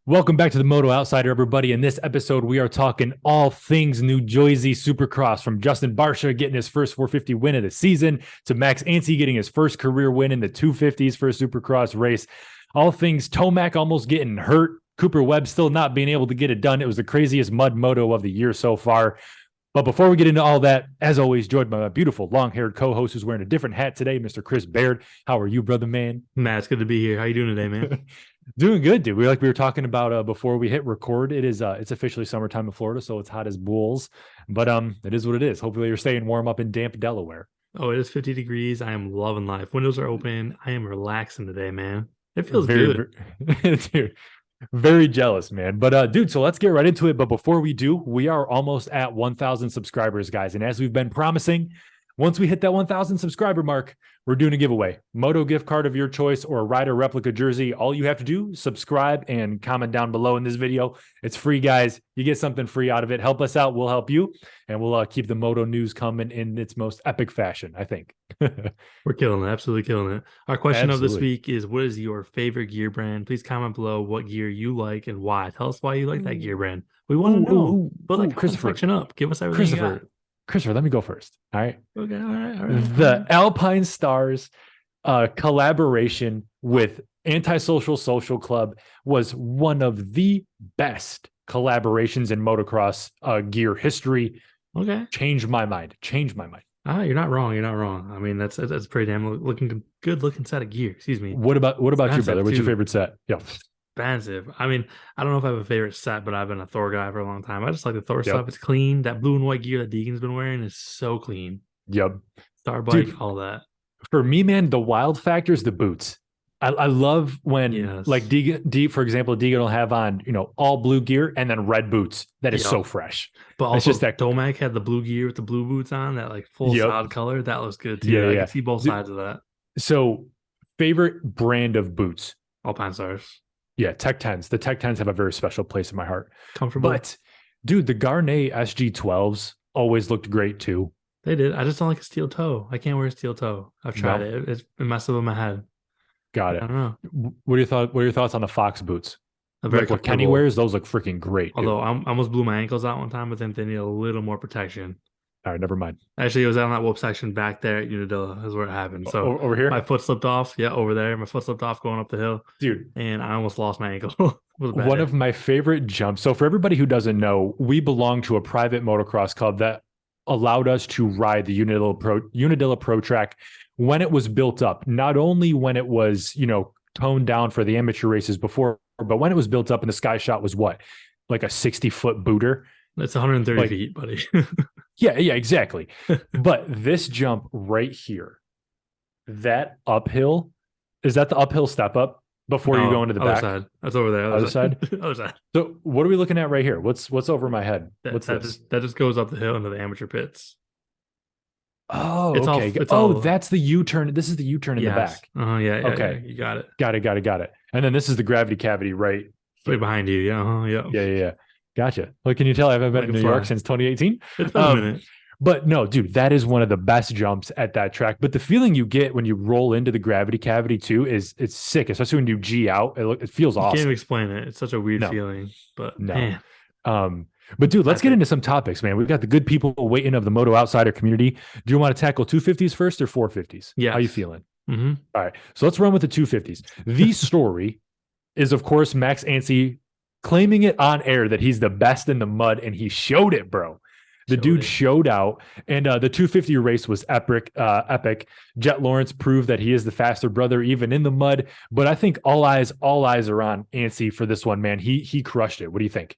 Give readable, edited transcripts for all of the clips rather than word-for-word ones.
Welcome back to the Moto Outsider, everybody. In this episode, we are talking all things New Jersey Supercross, from Justin Barsha getting his first 450 win of the season to Max Anstie getting his first career win in the 250s for a Supercross race. All things Tomac almost getting hurt, Cooper Webb still not being able to get it done. It was the craziest mud moto of the year so far. But before we get into all that, as always, joined by my beautiful long-haired co-host who's wearing a different hat today, Mr. Chris Baird. How are you, brother man? Matt, it's good to be here. How you doing today, man? Doing good, dude. We were talking about before we hit record. It's officially summertime in Florida, so it's hot as bulls. But it is what it is. Hopefully you're staying warm up in damp Delaware. Oh, it is 50 degrees. I am loving life. Windows are open. I am relaxing today, man. It feels Very, good. dude, very jealous, man. But dude, so let's get right into it. But before we do, we are almost at 1,000 subscribers, guys. And as we've been promising, once we hit that 1,000 subscriber mark, we're doing a giveaway. Moto gift card of your choice or a Rider replica jersey. All you have to do, subscribe and comment down below in this video. It's free, guys. You get something free out of it. Help us out. We'll help you. And we'll keep the Moto news coming in its most epic fashion, I think. We're killing it. Absolutely killing it. Our question of this week is, what is your favorite gear brand? Please comment below what gear you like and why. Tell us why you like that gear brand. We want to know. Put that comment section up. Give us everything. Christopher, let me go first. All right. Okay. All right. The Alpine Stars collaboration with Antisocial Social Club was one of the best collaborations in motocross gear history. Okay. Changed my mind. You're not wrong. I mean, that's pretty damn good looking set of gear. Excuse me. What about you, brother? What's your favorite set? Yeah. Expensive. I mean, I don't know if I have a favorite set, but I've been a Thor guy for a long time. I just like the Thor stuff. It's clean. That blue and white gear that Deegan's been wearing is so clean. Yep. Star bike, all that. For me, man, the wild factor is the boots. I love when like Deegan, for example, Deegan will have on, all blue gear and then red boots. That is so fresh. But also, it's just that Tomac had the blue gear with the blue boots on, that like full solid color. That looks good too. Yeah, I can see both sides of that. So, favorite brand of boots? Alpine Stars. Yeah, Tech 10s. The Tech 10s have a very special place in my heart. Comfortable. But, dude, the Garnet SG12s always looked great too. They did. I just don't like a steel toe. I can't wear a steel toe. I've tried it. It messes with my head. Got it. I don't know. What are your thoughts on the Fox boots? Like what Kenny wears, those look freaking great. Although I almost blew my ankles out one time, but then they need a little more protection. All right, never mind. Actually, it was on that whoop section back there at Unadilla is where it happened. So over here, my foot slipped off. Yeah, over there, my foot slipped off going up the hill, dude. And I almost lost my ankle. One of my favorite jumps. So for everybody who doesn't know, we belong to a private motocross club that allowed us to ride the Unadilla Pro Track when it was built up. Not only when it was toned down for the amateur races before, but when it was built up, and the Sky Shot was what, like a 60-foot booter. It's 130 feet, buddy. Yeah, exactly. But this jump right here, that uphill, is that the uphill step up before you go into the back? Side. That's over there. Other side? Other side. So what are we looking at right here? What's over my head? What's this? That just goes up the hill into the amateur pits. Oh, okay. That's the U-turn. This is the U-turn in the back. Yeah. Okay. You got it. Got it. And then this is the gravity cavity right behind you. Yeah. Yeah. Gotcha. Well, can you tell I haven't been in New York since 2018? It's been a minute. But no, dude, that is one of the best jumps at that track. But the feeling you get when you roll into the gravity cavity too it's sick, especially when you G out. It feels awesome. You can't explain it. It's such a weird feeling. But man. But dude, let's get into some topics, man. We've got the good people waiting of the Moto Outsider community. Do you want to tackle 250s first or 450s? Yeah. How you feeling? Mm-hmm. All right. So let's run with the 250s. The story is, of course, Max Anstie claiming it on air that he's the best in the mud, and he showed it, bro. The dude showed out, and the 250 race was epic. Jet Lawrence proved that he is the faster brother, even in the mud. But I think all eyes are on Anstie for this one, man. He crushed it. What do you think?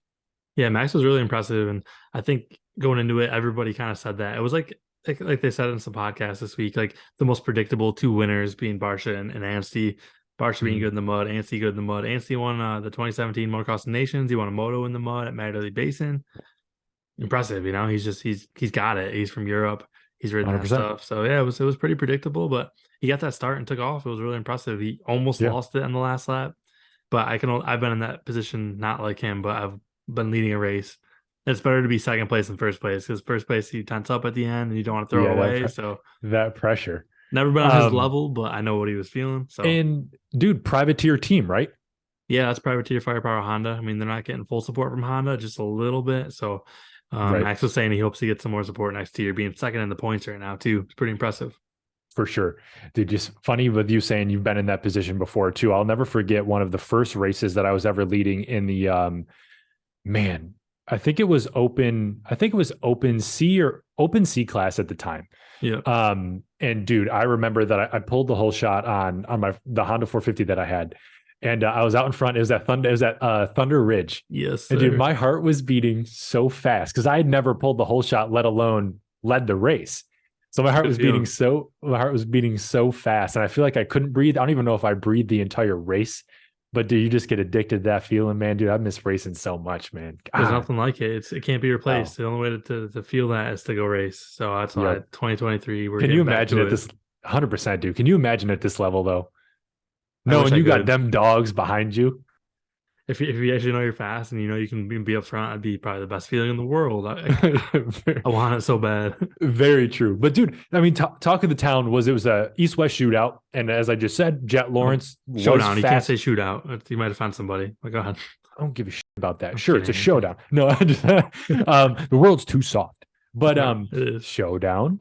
Yeah, Max was really impressive, and I think going into it, everybody kind of said that. It was like they said in some podcasts this week, like the most predictable two winners being Barsha and Anstie. Barsha being good in the mud, Anstie good in the mud. Anstie won the 2017 Motocross of Nations. He won a moto in the mud at Magdalene Basin. Impressive, he's got it. He's from Europe. He's ridden 100%. That stuff. So yeah, it was pretty predictable, but he got that start and took off. It was really impressive. He almost lost it on the last lap, but I've been in that position, not like him, but I've been leading a race. It's better to be second place than first place, because first place you tense up at the end and you don't want to throw it away. So that pressure. Never been on his level, but I know what he was feeling. So, and dude, privateer team, right? Yeah, that's privateer firepower Honda. I mean, they're not getting full support from Honda, just a little bit. So Right. Max was saying he hopes to get some more support next year, being second in the points right now too. It's pretty impressive. For sure. Dude, just funny with you saying you've been in that position before too. I'll never forget one of the first races that I was ever leading in the man, I think it was open C class at the time. Yeah. And dude, I remember that I pulled the whole shot on the Honda 450 that I had. And I was out in front. It was at Thunder Ridge. Yes, And dude, sir. my heart was beating so fast because I had never pulled the whole shot, let alone led the race. So Good feeling. my heart was beating so fast. And I feel like I couldn't breathe. I don't even know if I breathed the entire race. But do you just get addicted to that feeling, man? Dude, I miss racing so much, man. There's God. nothing like it. It can't be Oh, replaced. The only way to feel that is to go race. So that's why yep. 2023 we're Can you getting back imagine to at it. this 100%, dude? Can you imagine at this level though? I wish Knowing I you got could. them dogs behind you. If you actually know you're fast and you know you can be up front, it'd be probably the best feeling in the world. I want it so bad. Very true. But dude, I mean, talk of the town was it was a East-West shootout, and as I just said, Jet Oh, Lawrence was showdown. You can't fast. say shootout. You might have found somebody. Oh, go ahead. I don't give a shit about that. I'm Sure, it's a kidding. I'm kidding. showdown. No, the world's too soft. But No, it is. showdown.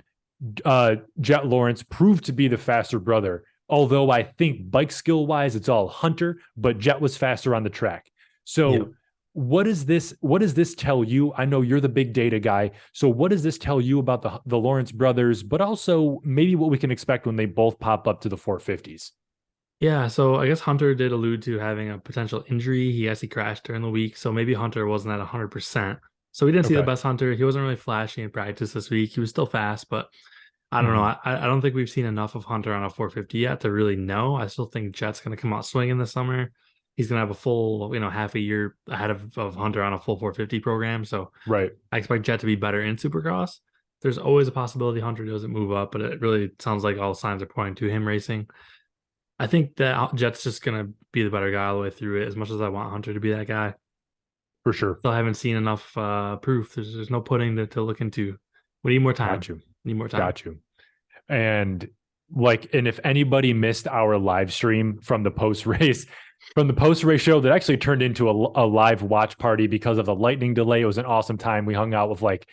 Jet Lawrence proved to be the faster brother. Although I think bike skill wise, it's all Hunter, but Jet was faster on the track. Yep. So what does this tell you? I know you're the big data guy. So what does this tell you about the Lawrence brothers, but also maybe what we can expect when they both pop up to the 450s? Yeah, so I guess Hunter did allude to having a potential injury. He actually crashed during the week, so maybe Hunter wasn't at 100%. So we didn't see the Okay. best Hunter. He wasn't really flashy in practice this week. He was still fast, but I don't know. Mhm. I don't think we've seen enough of Hunter on a 450 yet to really know. I still think Jet's going to come out swinging this summer. He's going to have a full, half a year ahead of Hunter on a full 450 program. So Right. I expect Jet to be better in Supercross. There's always a possibility Hunter doesn't move up, but it really sounds like all signs are pointing to him racing. I think that Jet's just gonna be the better guy all the way through it. As much as I want Hunter to be that guy, For sure. still haven't seen enough proof. There's no pudding to look into. We need more time. Got you. Need more time. Got you. And and if anybody missed our live stream from the post race show that actually turned into a live watch party because of the lightning delay, it was an awesome time. We hung out with like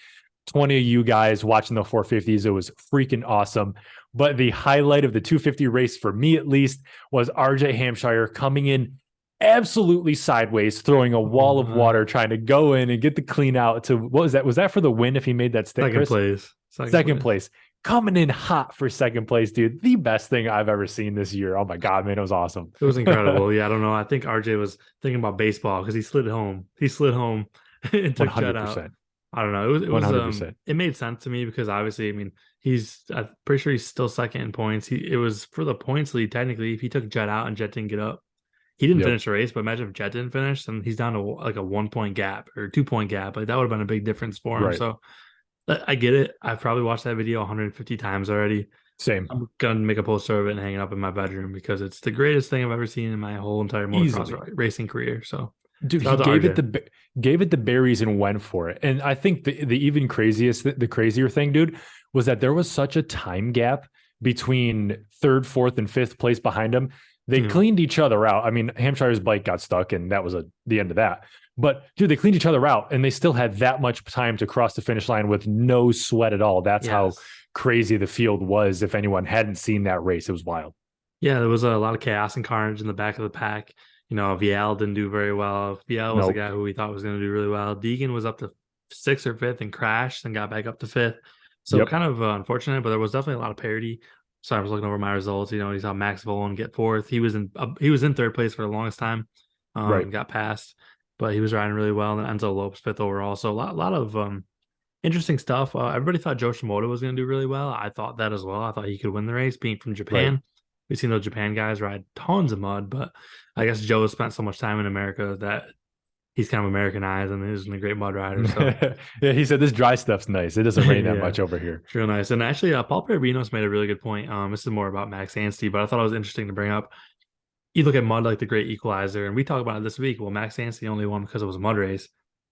20 of you guys watching the 450s. It was freaking awesome. But the highlight of the 250 race, for me at least, was RJ Hampshire coming in absolutely sideways, throwing a Oh wall of water, my. trying to go in and get the clean out to what was that? Was that for the win if he made that stick, Second Chris? place. Second Second place. place. Coming in hot for second place, dude. The best thing I've ever seen this year. Oh my God, man. It was awesome. It was incredible. Yeah, I don't know. I think RJ was thinking about baseball because he slid home. He slid home and took Jet out. 100%. I don't know. It was 100%. it made sense to me because obviously, I mean, I'm pretty sure he's still second in points. It was for the points lead technically. If he took Jet out and Jet didn't get up, he didn't Yep. finish the race. But imagine if Jet didn't finish, then he's down to like a 1 point gap or 2 point gap. Like that would have been a big difference for him. Right. So I get it. I've probably watched that video 150 times already. Same. I'm gonna make a poster of it and hang it up in my bedroom because it's the greatest thing I've ever seen in my whole entire motocross Easily. racing career. So Dude, shout he out to RJ. gave it the berries and went for it. And I think the even the crazier thing, dude, was that there was such a time gap between third, fourth, and fifth place behind him. They Yeah. cleaned each other out. I mean, Hampshire's bike got stuck, and that was the end of that. But dude, they cleaned each other out, and they still had that much time to cross the finish line with no sweat at all. That's how Yes. crazy the field was. If anyone hadn't seen that race, it was wild. Yeah, there was a lot of chaos and carnage in the back of the pack. Vial didn't do very well. Vial was a Nope. guy who we thought was going to do really well. Deegan was up to sixth or fifth and crashed and got back up to fifth. So Yep. kind of unfortunate, but there was definitely a lot of parity. So I was looking over my results. You saw Max Volan get fourth. He was in third place for the longest time. Right. Got passed, but he was riding really well. And Enzo Lopes fifth overall. So a lot of interesting stuff. Everybody thought Joe Shimoda was going to do really well. I thought that as well. I thought he could win the race, being from Right. Japan. We've seen those Japan guys ride tons of mud, but I guess Joe has spent so much time in America that he's kind of Americanized and isn't a great mud rider. So Yeah, he said this dry stuff's nice. It doesn't rain that yeah, much over here. it's real nice. And actually, Paul Perebrinos made a really good point. This is more about Max Anstie, but I thought it was interesting to bring up. You look at mud like the great equalizer, and we talk about it this week. Well, Max Anstie only won because it was a mud race.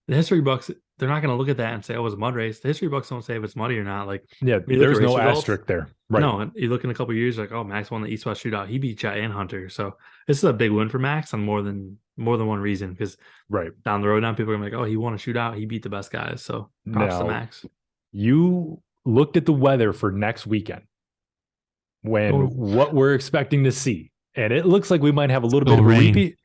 The history books, they're not going to look at that and say, "Oh, it was a mud race." The history books don't say if it's muddy or not. Like, Yeah, when you look there's at race no results, asterisk there. Right. no, and you look in a couple of years, like, oh, Max won the East West shootout. He beat Jet and Hunter. So this is a big win for Max on more than more than one reason, because Right. down the road now people are gonna be like, oh, he won a shootout, he beat the best guys. So props to Now, Max. you looked at the weather for next weekend when Oh, what we're expecting to see, and it looks like we might have a little bit gonna of a rain. repeat.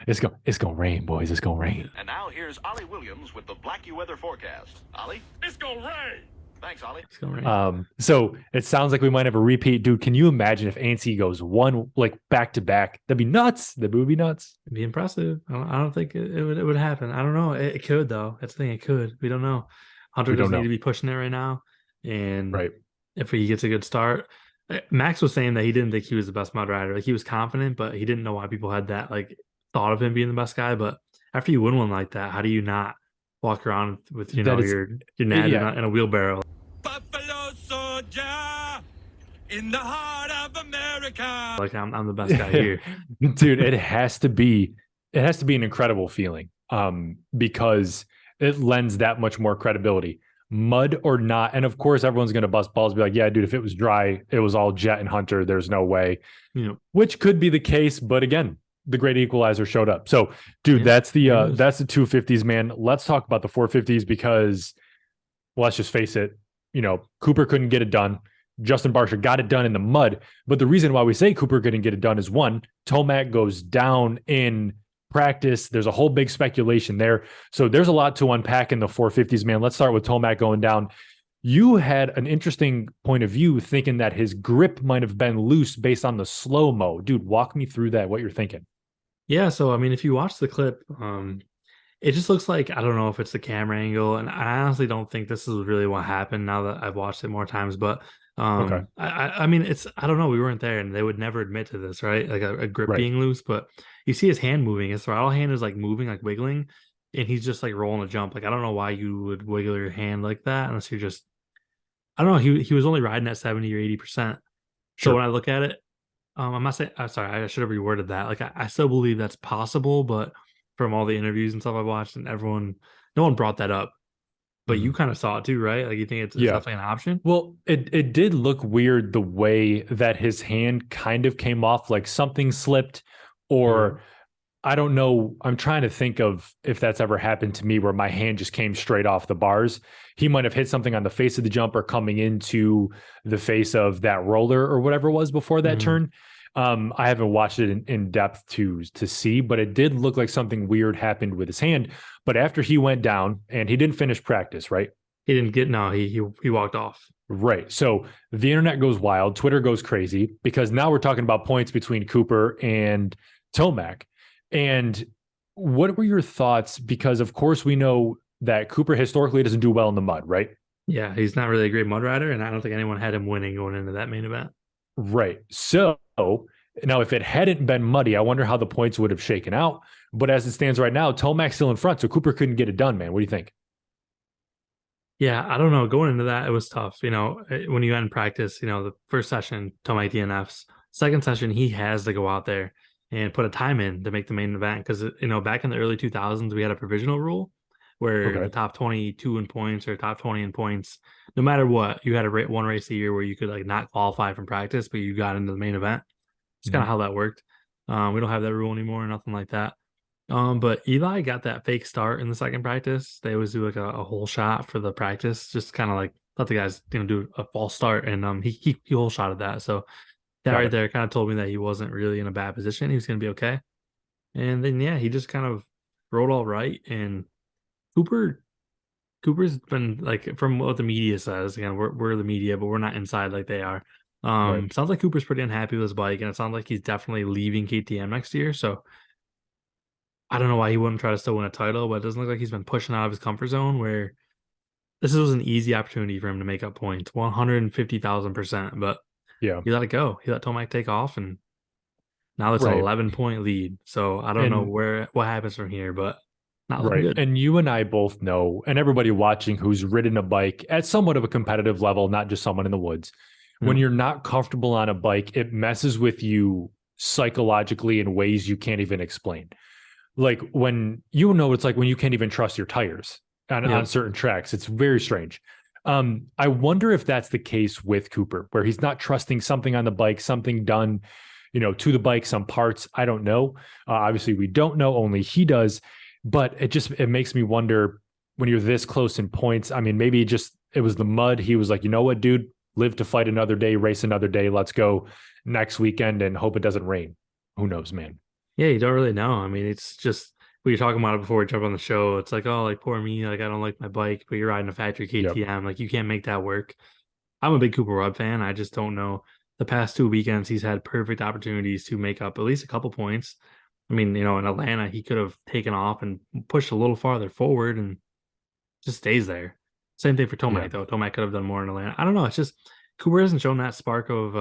It's gonna rain, boys. It's gonna rain. And now here's Ollie Williams with the Blackie weather forecast. Ollie? It's gonna rain. Thanks, Ollie. It's gonna rain. So it sounds like we might have a repeat, dude. Can you imagine if Anstie goes one like back to back? That'd be nuts. That would be nuts. It'd be impressive. I don't think it would happen. I don't know. It could though. That's the thing. It could. We don't know. Hunter We don't doesn't need know. to be pushing it right now. And Right. if he gets a good start, Max was saying that he didn't think he was the best mud rider. Like he was confident, but he didn't know why people had that like thought of him being the best guy. But after you win one like that, how do you not walk around with That is- your nad yeah. in a wheelbarrow? Buffalo soldier in the heart of America. Like I'm the best guy here. Dude, it has to be an incredible feeling. Because it lends that much more credibility. Mud or not. And of course, everyone's going to bust balls, be like, yeah, dude, if it was dry, it was all Jet and Hunter. There's no way, which could be the case. But again, the great equalizer showed up. So, dude, that's the 250s, man. Let's talk about the 450s because, well, let's just face it. Cooper couldn't get it done. Justin Barsha got it done in the mud. But the reason why we say Cooper couldn't get it done is one, Tomac goes down in practice. There's a whole big speculation there. So there's a lot to unpack in the 450s, man. Let's start with Tomac going down. You had an interesting point of view thinking that his grip might have been loose based on the slow-mo. Dude, walk me through that, what you're thinking. Yeah, so I mean, if you watch the clip, it just looks like, I don't know if it's the camera angle, and I honestly don't think this is really what happened now that I've watched it more times, but Okay. I mean, I don't know, we weren't there and they would never admit to this, right? Like a grip Right. being loose, but you see his hand moving, his throttle hand is like moving, like wiggling, and he's just like rolling a jump. Like, I don't know why you would wiggle your hand like that unless you're just, I don't know, he was only riding at 70 or 80%. So Sure. when I look at it, I'm not saying, sorry, I should have reworded that. Like, I still believe that's possible, but from all the interviews and stuff I've watched and no one brought that up. But you kind of saw it too, right? Like, you think it's definitely an option? Well, it did look weird the way that his hand kind of came off, like something slipped, or I don't know. I'm trying to think of if that's ever happened to me where my hand just came straight off the bars. He might have hit something on the face of the jumper coming into the face of that roller or whatever it was before that turn. I haven't watched it in depth to see, but it did look like something weird happened with his hand. But after he went down and he didn't finish practice, right? He didn't get, no, he walked off. Right. So the internet goes wild. Twitter goes crazy because now we're talking about points between Cooper and Tomac. And what were your thoughts? Because of course we know that Cooper historically doesn't do well in the mud, right? Yeah, he's not really a great mud rider, and I don't think anyone had him winning going into that main event. Right. So now if it hadn't been muddy, I wonder how the points would have shaken out. But as it stands right now, Tomac's still in front, so Cooper couldn't get it done, man. What do you think? Yeah, I don't know. Going into that, it was tough. When you end practice, the first session, Tomac DNFs. Second session, he has to go out there and put a time in to make the main event. Because, back in the early 2000s, we had a provisional rule where the top 22 in points or top 20 in points, no matter what, you had one race a year where you could like not qualify from practice, but you got into the main event. It's kind of how that worked. We don't have that rule anymore, nothing like that. But Eli got that fake start in the second practice. They always do like a whole shot for the practice, just kind of like let the guys do a false start, and he whole shotted that. So that right there kind of told me that he wasn't really in a bad position. He was going to be okay. And then he just kind of rode all right. And Cooper's been like, from what the media says, again, we're the media, but we're not inside like they are. Sounds like Cooper's pretty unhappy with his bike, and it sounds like he's definitely leaving KTM next year. So I don't know why he wouldn't try to still win a title, but it doesn't look like he's been pushing out of his comfort zone, where this was an easy opportunity for him to make up points, 150,000%. But he let it go. He let Tomac take off, and now it's an 11-point lead. So I don't know what happens from here, but not looking good. And you and I both know, and everybody watching who's ridden a bike at somewhat of a competitive level, not just someone in the woods, when you're not comfortable on a bike, it messes with you psychologically in ways you can't even explain. Like when it's like when you can't even trust your tires on certain tracks. It's very strange. I wonder if that's the case with Cooper, where he's not trusting something on the bike, something done. to the bike, some parts. I don't know. Obviously, we don't know. Only he does. But it makes me wonder when you're this close in points. I mean, maybe it was the mud. He was like, you know what, dude, live to fight another day, race another day. Let's go next weekend and hope it doesn't rain. Who knows, man? Yeah, you don't really know. I mean, it's just, we were talking about it before we jump on the show. It's like, oh, like poor me. Like, I don't like my bike, but you're riding a factory KTM. Yep. Like, you can't make that work. I'm a big Cooper Webb fan. I just don't know. The past 2 weekends, he's had perfect opportunities to make up at least a couple points. I mean, in Atlanta, he could have taken off and pushed a little farther forward and just stays there. Same thing for Tomac, though. Tomac could have done more in Atlanta. I don't know. It's just Cooper hasn't shown that spark of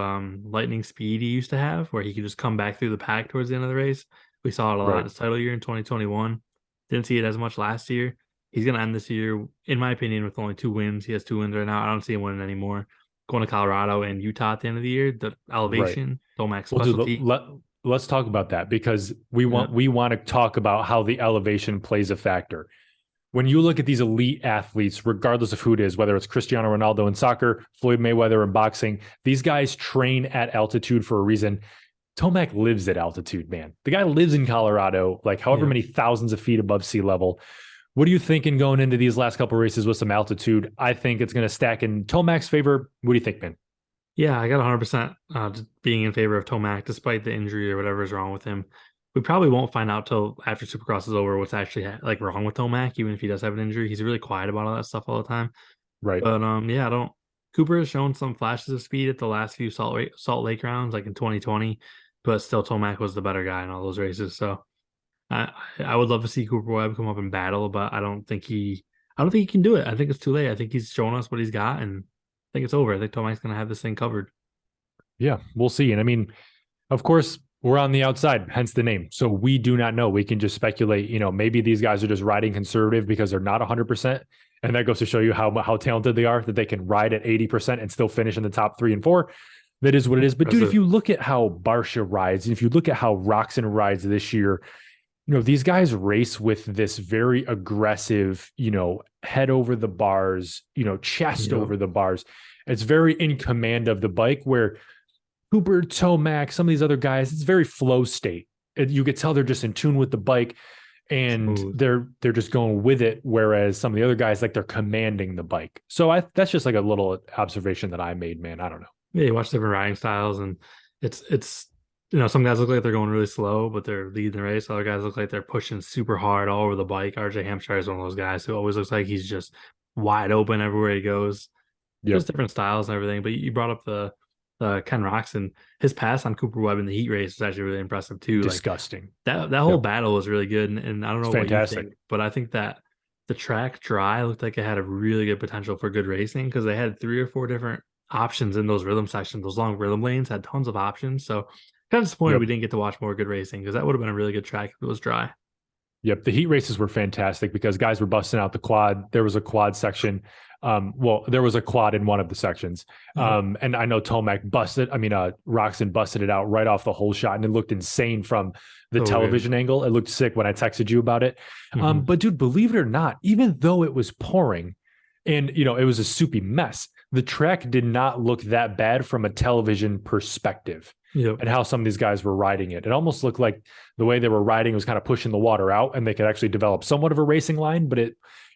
lightning speed he used to have, where he could just come back through the pack towards the end of the race. We saw it a lot this title year in 2021. Didn't see it as much last year. He's going to end this year, in my opinion, with only 2 wins. He has 2 wins right now. I don't see him winning anymore. Going to Colorado and Utah at the end of the year, the elevation, Tomac's specialty. Let's talk about that, because we want to talk about how the elevation plays a factor. When you look at these elite athletes, regardless of who it is, whether it's Cristiano Ronaldo in soccer, Floyd Mayweather in boxing, these guys train at altitude for a reason. Tomac lives at altitude, man. The guy lives in Colorado, like however many thousands of feet above sea level. What are you thinking going into these last couple of races with some altitude? I think it's going to stack in Tomac's favor. What do you think, man? Yeah, I got 100% being in favor of Tomac, despite the injury or whatever is wrong with him. We probably won't find out till after Supercross is over what's actually like wrong with Tomac, even if he does have an injury. He's really quiet about all that stuff all the time. Right. But Cooper has shown some flashes of speed at the last few Salt Lake rounds, like in 2020, but still Tomac was the better guy in all those races. So I would love to see Cooper Webb come up and battle, but I don't think he can do it. I think it's too late. I think he's shown us what he's got, and I think it's over. I think Tomac's going to have this thing covered. Yeah, we'll see. And I mean, of course, we're on the outside, hence the name. So we do not know. We can just speculate, maybe these guys are just riding conservative because they're not 100%. And that goes to show you how talented they are, that they can ride at 80% and still finish in the top 3 and 4. That is what it is. But dude, if you look at how Barsha rides, and if you look at how Roczen rides this year, these guys race with this very aggressive, head over the bars, chest over the bars. It's very in command of the bike, where Cooper, Tomac, some of these other guys, it's very flow state. You could tell they're just in tune with the bike, and they're just going with it. Whereas some of the other guys, like, they're commanding the bike. So that's just like a little observation that I made, man. I don't know. Yeah, you watch different riding styles, and it's some guys look like they're going really slow, but they're leading the race. Other guys look like they're pushing super hard all over the bike. RJ Hampshire is one of those guys who always looks like he's just wide open everywhere he goes. There's different styles and everything. But you brought up the Ken Roczen. His pass on Cooper Webb in the heat race was actually really impressive too. Disgusting. Like, that whole battle was really good, and I don't know what you think, but I think that the track dry looked like it had a really good potential for good racing, because they had 3 or 4 different options in those rhythm sections. Those long rhythm lanes had tons of options. So kind of disappointed we didn't get to watch more good racing, because that would have been a really good track if it was dry. Yep. The heat races were fantastic because guys were busting out the quad. There was a quad section. There was a quad in one of the sections. And I know Tomac Roczen busted it out right off the whole shot, and it looked insane from the television angle. It looked sick when I texted you about it. But dude, believe it or not, even though it was pouring and, it was a soupy mess, the track did not look that bad from a television perspective. And how some of these guys were riding it. It almost looked like the way they were riding was kind of pushing the water out, and they could actually develop somewhat of a racing line, but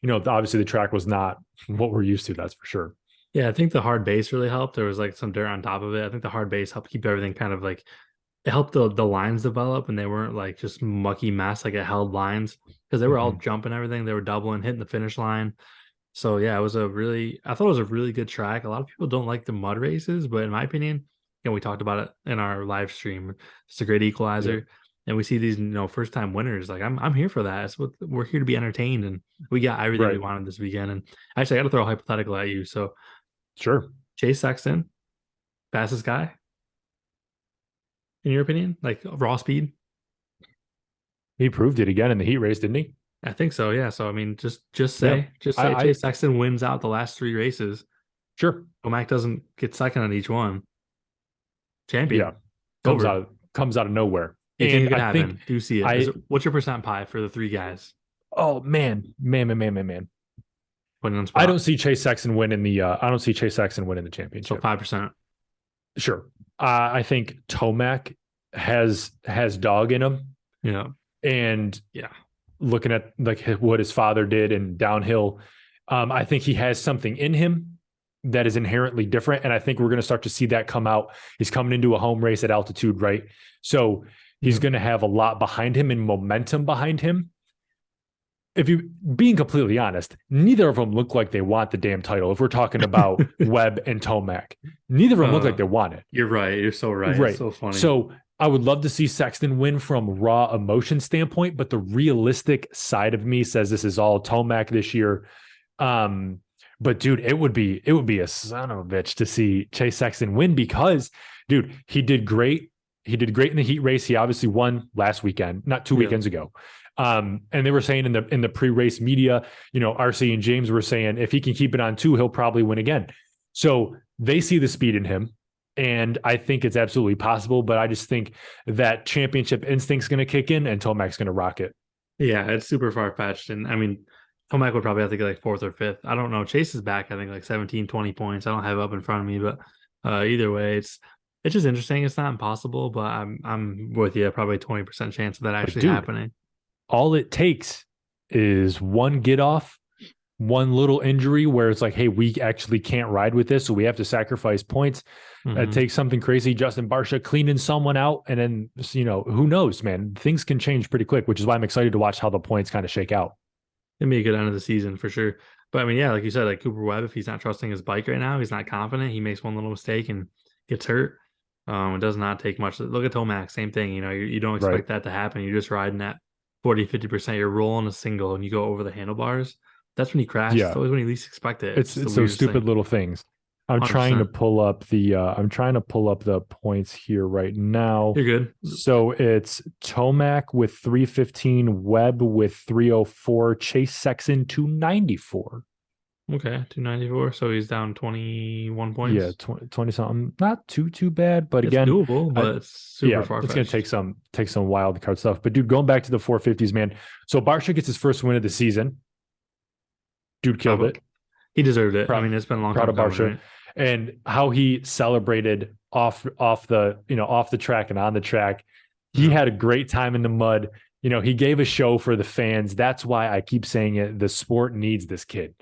obviously the track was not what we're used to. That's for sure. Yeah. I think the hard base really helped. There was like some dirt on top of it. I think the hard base helped keep everything kind of like, it helped the lines develop, and they weren't like just mucky mess. Like, it held lines, because they were all jumping everything. They were doubling, hitting the finish line. So yeah, I thought it was a really good track. A lot of people don't like the mud races, but in my opinion, we talked about it in our live stream. It's a great equalizer, and we see these, first time winners. Like, I'm here for that. We're here to be entertained, and we got everything we wanted this weekend. And actually, I got to throw a hypothetical at you. So, sure, Chase Sexton, fastest guy, in your opinion, like raw speed. He proved it again in the heat race, didn't he? I think so. Yeah. So I mean, just say Chase Sexton wins out the last 3 races. Sure. Tomac doesn't get second on each one. Champion. Yeah. Comes out of nowhere. Anything can happen. Do you see it? What's your percent pie for the 3 guys? Oh man. Putting on spot. I don't see Chase Sexton winning the championship. So 5%. Sure. I think Tomac has dog in him. Yeah. And Yeah. looking at like what his father did in downhill, I think he has something in him that is inherently different. And I think we're going to start to see that come out. He's coming into a home race at altitude, right? So he's going to have a lot behind him and momentum behind him. If you being completely honest, neither of them look like they want the damn title. If we're talking about Webb and Tomac, neither of them look like they want it. You're right. You're so right. Right. It's so funny. So I would love to see Sexton win from raw emotion standpoint, but the realistic side of me says this is all Tomac this year. But dude, it would be a son of a bitch to see Chase Sexton win because, dude, he did great. He did great in the heat race. He obviously won last weekend, not 2 weekends ago. And they were saying in the pre-race media, RC and James were saying if he can keep it on 2, he'll probably win again. So they see the speed in him. And I think it's absolutely possible, but I just think that championship instinct's going to kick in and Tomac's going to rock it. Yeah, it's super far-fetched. And I mean, Tomac would probably have to get like 4th or 5th. I don't know. Chase is back, I think, like 17, 20 points. I don't have it up in front of me, but either way, it's just interesting. It's not impossible, but I'm with you. Probably 20% chance of that actually happening. All it takes is one get off, one little injury where it's like, hey, we actually can't ride with this, so we have to sacrifice points. It takes something crazy. Justin Barsha cleaning someone out, and then who knows, man? Things can change pretty quick, which is why I'm excited to watch how the points kind of shake out. It'd be a good end of the season for sure. But I mean, yeah, like you said, like Cooper Webb, if he's not trusting his bike right now, he's not confident. He makes one little mistake and gets hurt. It does not take much. Look at Tomac, same thing. You don't expect that to happen. You're just riding at 40, 50%. You're rolling a single and you go over the handlebars. That's when you crash. Yeah. It's always when you least expect it. It's those stupid little things. I'm 100%. trying to pull up the points here right now. You're good. So it's Tomac with 315, Webb with 304, Chase Sexton 294. Okay, 294. So he's down 21 points. Yeah, 20 something. Not too bad, but it's again, doable, but it's super far. It's going to take some wild card stuff. But dude, going back to the 450s, man. So Barsha gets his first win of the season. Dude killed it. He deserved it. I mean, it's been a long time. Proud of Barsha. Right? And how he celebrated off the track and on the track. He had a great time in the mud. He gave a show for the fans. That's why I keep saying it. The sport needs this kid.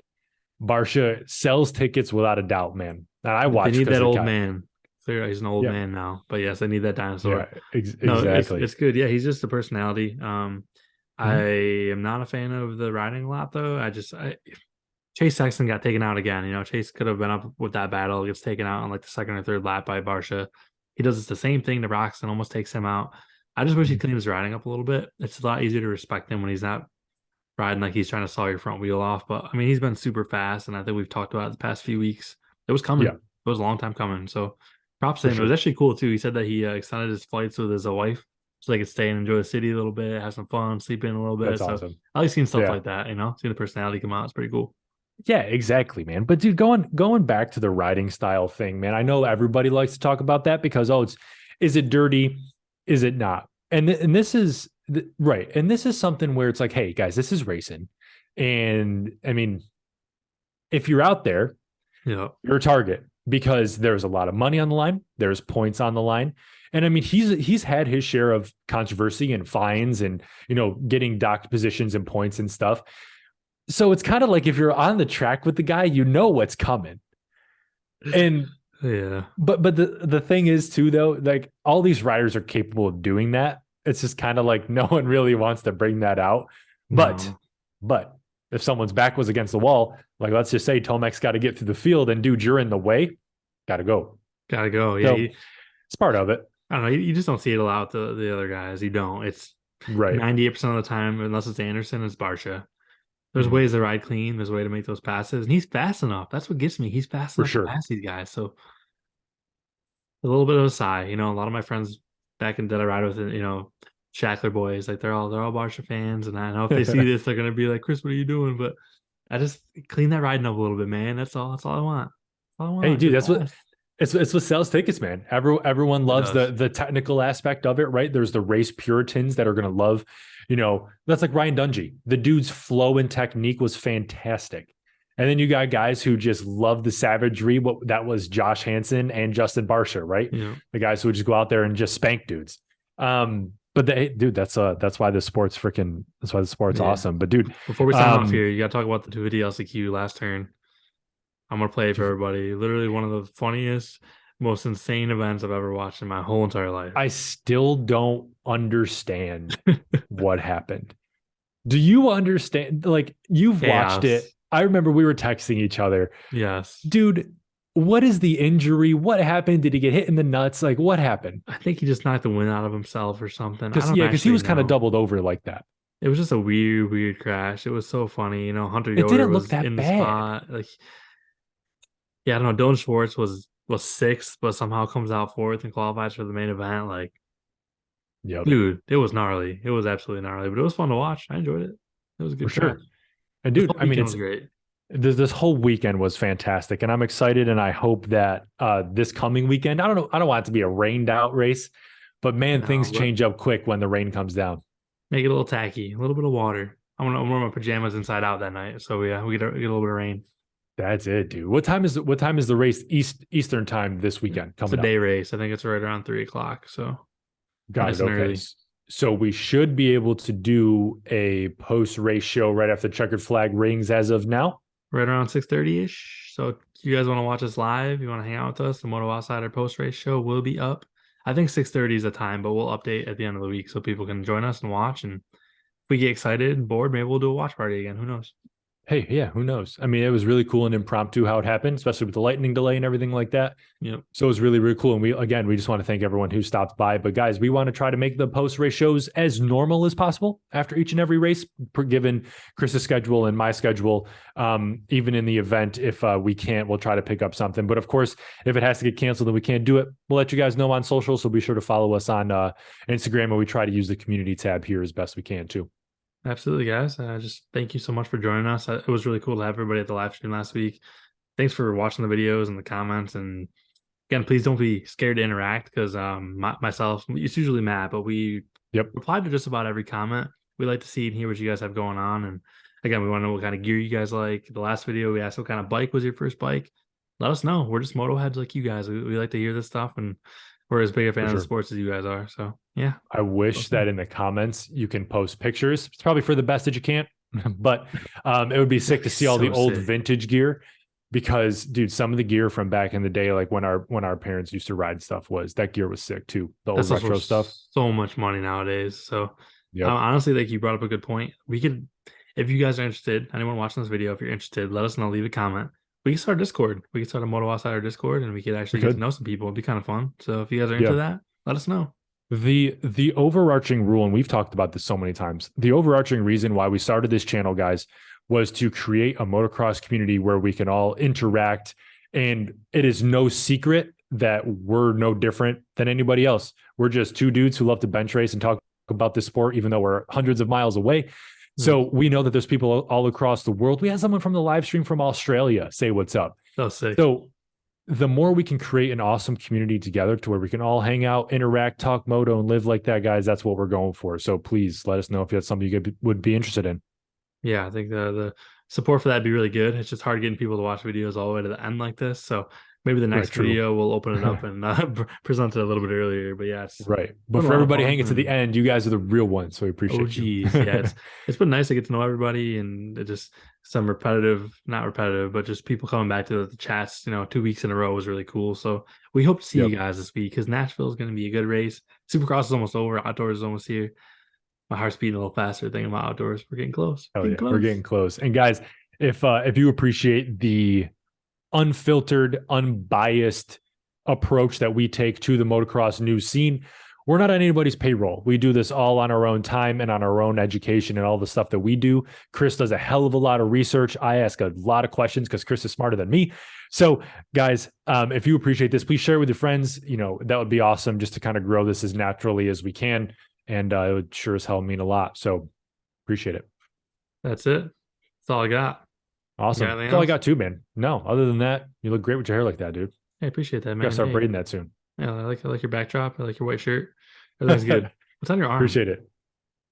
Barsha sells tickets without a doubt, man. And I watch. They need that old man. He's an old man now, but yes, I need that dinosaur. Yeah, exactly. No, it's good. Yeah, he's just a personality. I am not a fan of the riding a lot, though. Chase Sexton got taken out again. Chase could have been up with that battle. Gets taken out on like the 2nd or 3rd lap by Barsha. He does the same thing to Broxton, almost takes him out. I just wish he cleaned his riding up a little bit. It's a lot easier to respect him when he's not riding like he's trying to saw your front wheel off. But I mean, he's been super fast, and I think we've talked about it the past few weeks. It was coming. Yeah. It was a long time coming. So props to him. Sure. It was actually cool too. He said that he extended his flights with his wife so they could stay and enjoy the city a little bit, have some fun, sleep in a little bit. That's awesome. I like seeing stuff like that. Seeing the personality come out. It's pretty cool. Yeah, exactly, man. But dude, going back to the riding style thing, man, I know everybody likes to talk about that because, is it dirty? Is it not? And this is right. And this is something where it's like, hey guys, this is racing. And I mean, if you're out there, you're a target because there's a lot of money on the line. There's points on the line. And I mean, he's had his share of controversy and fines and, getting docked positions and points and stuff. So it's kind of like if you're on the track with the guy, what's coming. And yeah, but the thing is too, though, like all these riders are capable of doing that. It's just kind of like no one really wants to bring that out. But if someone's back was against the wall, like let's just say Tomac's got to get through the field and dude, you're in the way. Gotta go. Yeah, so it's part of it. I don't know. You just don't see it a lot with the other guys. You don't. It's right. 98% of the time, unless it's Anderson, it's Barsha. There's ways to ride clean. There's a way to make those passes. And he's fast enough. That's what gets me. He's fast enough to pass these guys. So a little bit of a sigh. A lot of my friends back in that I ride with, Shackler boys, like they're all Barsha fans. And I know if they see this, they're gonna be like, Chris, what are you doing? But I just clean that riding up a little bit, man. That's all I want. Hey, dude, that's what it's what sells tickets, man. Everyone loves the technical aspect of it, right? There's the race puritans that are gonna love, that's like Ryan Dungey. The dude's flow and technique was fantastic. And then you got guys who just love the savagery. That was Josh Hansen and Justin Barsha, right? Yeah. The guys who would just go out there and just spank dudes. But dude, that's why the sport's Yeah. awesome. But dude, Before we sign off here, you got to talk about the 250 LCQ last turn. I'm gonna play it for everybody. Literally one of the funniest, most insane events I've ever watched in my whole entire life. I still don't understand what happened. Do you understand? Like, you've watched it. I remember we were texting each other. Yes. Dude, what is the injury? What happened? Did he get hit in the nuts? Like, what happened? I think he just knocked the wind out of himself or something. Because he was kind of doubled over like that. It was just a weird crash. It was so funny. You know, Hunter It Yoder didn't look was that in the bad. spot. Like, yeah, I don't know. Dylan Schwartz was sixth, but somehow comes out fourth and qualifies for the main event. Like, Yep. dude, it was gnarly. It was absolutely gnarly, but it was fun to watch. I enjoyed it. It was a good For sure. crash. And dude, I mean, it was great. This whole weekend was fantastic, and I'm excited, and I hope that this coming weekend, I don't want it to be a rained out race, but man, things change up quick when the rain comes down. Make it a little tacky, a little bit of water. I'm gonna wear my pajamas inside out that night, so yeah, we get a little bit of rain. That's it, dude. What time is the race Eastern time this weekend? It's a day race. I think it's right around 3:00. So got it. Okay. Early. So we should be able to do a post race show right after the checkered flag rings as of now. Right around 6:30-ish. So if you guys want to watch us live, you want to hang out with us, the Moto Outsider post race show will be up. I think 6:30 is the time, but we'll update at the end of the week so people can join us and watch. And if we get excited and bored, maybe we'll do a watch party again. Who knows? Hey, yeah, who knows? I mean, it was really cool and impromptu how it happened, especially with the lightning delay and everything like that. Yep. So it was really, really cool. And we just want to thank everyone who stopped by. But guys, we want to try to make the post-race shows as normal as possible after each and every race, given Chris's schedule and my schedule. Even in the event, if we can't, we'll try to pick up something. But of course, if it has to get canceled and we can't do it, we'll let you guys know on social. So be sure to follow us on Instagram, and we try to use the community tab here as best we can too. Absolutely, guys. Just thank you so much for joining us. It was really cool to have everybody at the live stream last week. Thanks for watching the videos and the comments. And again, please don't be scared to interact, because myself, it's usually Matt, but we replied to just about every comment. We like to see and hear what you guys have going on. And again, we want to know what kind of gear you guys like. The last video, we asked what kind of bike was your first bike. Let us know. We're just moto heads like you guys. We like to hear this stuff, and we're as big a fan of the sports as you guys are. So yeah. I wish that in the comments you can post pictures. It's probably for the best that you can't, but it would be sick to see all the old vintage gear, because dude, some of the gear from back in the day, like when our parents used to ride stuff, that gear was sick too. The old retro stuff. So much money nowadays. So honestly, like, you brought up a good point. We could, if you guys are interested, anyone watching this video, if you're interested, let us know, leave a comment. We can start Discord. We can start a Moto Outsider Discord, and we could actually get to know some people. It'd be kind of fun. So if you guys are into that, let us know. The overarching rule, and we've talked about this so many times, the overarching reason why we started this channel, guys, was to create a motocross community where we can all interact. And it is no secret that we're no different than anybody else. We're just two dudes who love to bench race and talk about this sport, even though we're hundreds of miles away. So we know that there's people all across the world. We had someone from the live stream from Australia say what's up. Oh, sick. So the more we can create an awesome community together to where we can all hang out, interact, talk moto, and live like that, guys, that's what we're going for. So please let us know if that's something you would be interested in. Yeah, I think the support for that would be really good. It's just hard getting people to watch videos all the way to the end like this. So maybe the next video we'll open it up and present it a little bit earlier. But yeah, it's right. But for everybody hanging to the end, you guys are the real ones, so we appreciate you. Yeah, it's been nice to get to know everybody, and it just not repetitive, but just people coming back to the chats. 2 weeks in a row was really cool. So we hope to see you guys this week, because Nashville is going to be a good race. Supercross is almost over. Outdoors is almost here. My heart's beating a little faster thinking about outdoors. We're getting close. We're getting close. And guys, if you appreciate the unfiltered, unbiased approach that we take to the motocross news scene, we're not on anybody's payroll. We do this all on our own time and on our own education and all the stuff that we do. Chris does a hell of a lot of research. I ask a lot of questions because Chris is smarter than me. So guys, if you appreciate this, please share it with your friends. That would be awesome, just to kind of grow this as naturally as we can. And it would sure as hell mean a lot. So appreciate it. That's it. That's all I got. Awesome. That's all I got too, man. No, other than that, you look great with your hair like that, dude. I appreciate that, man. Gotta start braiding that soon. Yeah, I like your backdrop. I like your white shirt. Everything's good. What's on your arm? Appreciate it.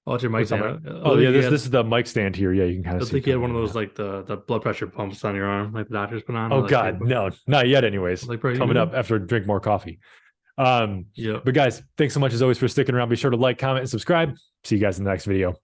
Oh, it's your mic stand. This is the mic stand here. Yeah, you can kind of see. I think you had one of those, like the blood pressure pumps on your arm, like the doctors put on. Oh God, no, not yet. Anyways, coming up after I drink more coffee. Yeah. But guys, thanks so much as always for sticking around. Be sure to like, comment, and subscribe. See you guys in the next video.